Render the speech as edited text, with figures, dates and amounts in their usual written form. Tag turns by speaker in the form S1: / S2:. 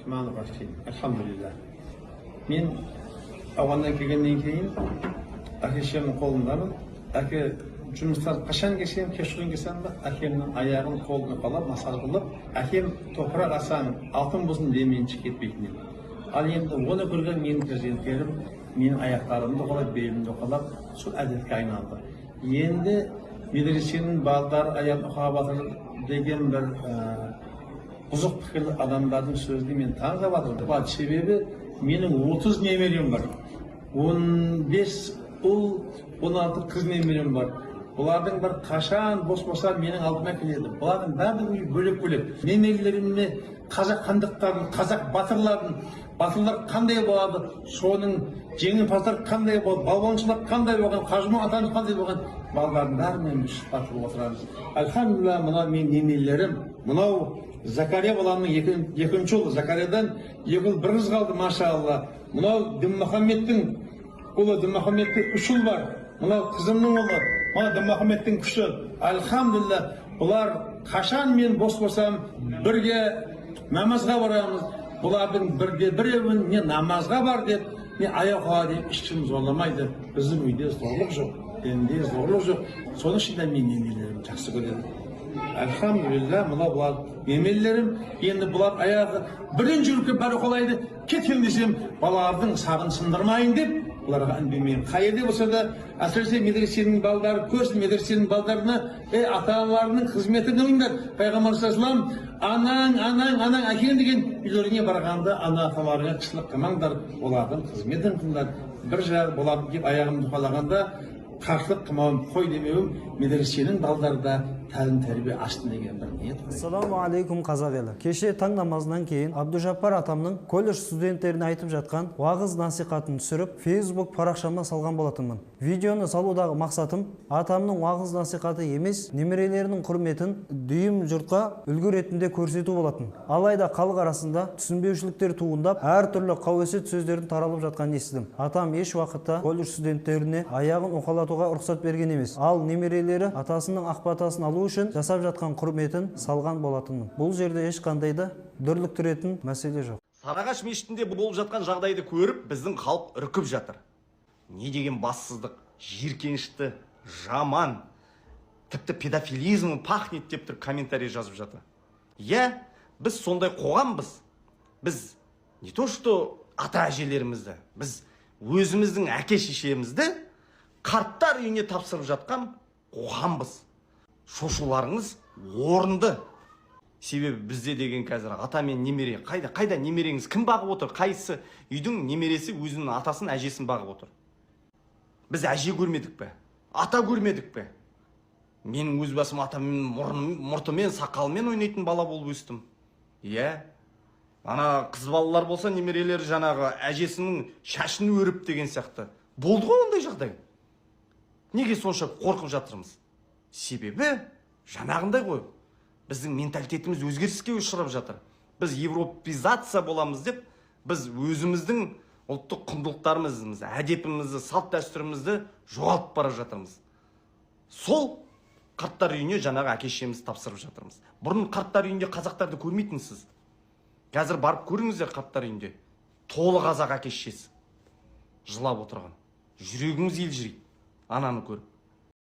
S1: Bismillahirrahmanirrahim. Elhamdülillah. Men avvaldan kelgandan keyin akemning qo'lindamын. Aka жұмыстар қашан келсем, кешқұрын келсем бе, әкемнің аяғын қолын қалап, массаж қылып, әкем топырақ асаң, алтын болсын демейінше кетпейтін еді. Ал енді оны көрген менің перзенттерім, менің аяқтарымды қалап, белімді қалап, сол әдетке айналды. Енді медресенің балдары аяғын ұқап жатыр деген бір бұзық пікірлі адамдардың сөзіне мен таң қалып жатырмын. Себебі менің 30 немерем бар. 15 ұл, 16 қыз немерем бар. Бұлардың бір қашан бос болса менің алдыма келеді. Бұлардың бәрі бөлек-бөлек. Немерелеріме қазақ хандықтарын, қазақ батырлар қандай болады, соның жеңімпаздар қандай болады, балуаншылар қандай болған, қажымұқан атамыз қандай болған, балдардың бәрімен сұхбат қылып отырамыз. Альхамдулилlah, мынау менің немерелерім, мынау Закария баламның екінші ұлы, Закариядан 2 ұл 1 қыз қалды, машалла. Мынау Дінмұхаммедтің ұлы, Дінмұхаммедтің 3 ұл бар. Мынау қызымның ұлы, мына Дінмұхаммедтің күші. Альхамдулилlah, бұлар қашан мен бос болсам бірге намазға барамыз. Бұлардың біреуін не намазға бар деп, не аяққа деп ешкім зорламайды. Біздің үйде зорлық жоқ, дінде зорлық жоқ. Соның ішінде мен немерелерім жақсы көреді. Альхамдулилlah, мына бұлар немерелерім. Енді бұлар аяғы бірден жүріп бәрі қолайды. Кеткен десем, балалардың сағын сындырмайын деп, бұларға үндемеймін. Қай жерде болса да, әсіресе медресенің балдары көрсін, медресенің балдарына ата-аналарының қызметін өңдер. Пайғамбар саллаллаху алейхи ва саллям, анаң, әкең деген үйлеріне барғанда ана-аталарыңа кішілік қылмаңдар, олардың қызметін қылыңдар. Bir жағы болатын деп аяғымды қалағанда қарсылық қылмауым, қой демеуім, медресенің балдарда тәлім тәрбие ашты деген бір ниет.
S2: Ассаламу алейкум қазақ елі. Кеше таң намазынан кейін Абдужаппар атамның колледж студенттеріне айтып жатқан уағыз насихатын түсіріп, Facebook парақшама салған болатынмын. Видеоны салудағы мақсатым атамның уағыз насихаты емес, немерелерінің құрметін дүйім жұртқа үлгі ретінде көрсету болатын. Алайда халық арасында түсінбеушіліктер туындап, әртүрлі қауесет сөздердің таралып жатқанын естідім. Атам еш уақытта колледж студенттеріне аяғын уқалатуға рұқсат берген емес. Ал немерелері атасының ақбатасын алу үшін жасап жатқан құрметін салған болатынмын. Бұл жерде ешқандай да дүрліктіретін мәселе жоқ.
S3: Сарыағаш мешітінде болып жатқан жағдайды көріп, біздің халық үркіп жатыр. Не деген бассыздық, жиіркенішті, жаман, тіпті педофилизм пахнет деп тұр комментарий жазып жатыр. Иә, біз сондай қоғамбыз. Біз не то что ата-әжелерімізді, біз өзіміздің әке-шешемізді қарттар үйіне тапсырып жатқан қоғамбыз. Шошуларыңыз орынды. Себебі бізде деген қазір ата мен немере, қайда немереңіз кім бағып отыр? Қайсы үйдің немересі өзінің атасын, әжесін бағып отыр? Біз әже көрмедік пе? Ата көрмедік пе? Менің өз басым атаммен мұртымен, сақалымен ойнайтын бала болып өстім. Иә. Ана қыз балалар болса немерелері жаңағы әжесінің шашын өріп деген сияқты. Болды ғой ондай жағдай. Неге сонша қорқып жатырмыз? Себебі жаңағындай ғой. Біздің менталитетіміз өзгеріске ұшырап жатыр. Біз европеизация боламыз деп, біз өзіміздің ұлттық құндылықтарымызды, әдепімізді, салт дәстүрімізді жоғалтып бара жатырмыз. Сол қарттар үйіне жаңағы әке-шешемізді тапсырып жатырмыз. Бұрын қарттар үйінде қазақтарды көрмейтінсіз. Қазір барып көріңіздер қарттар үйінде. Толы қазақ әке-шешесі жылап отырған. Жүрегіңіз елжірейді ананы көріп.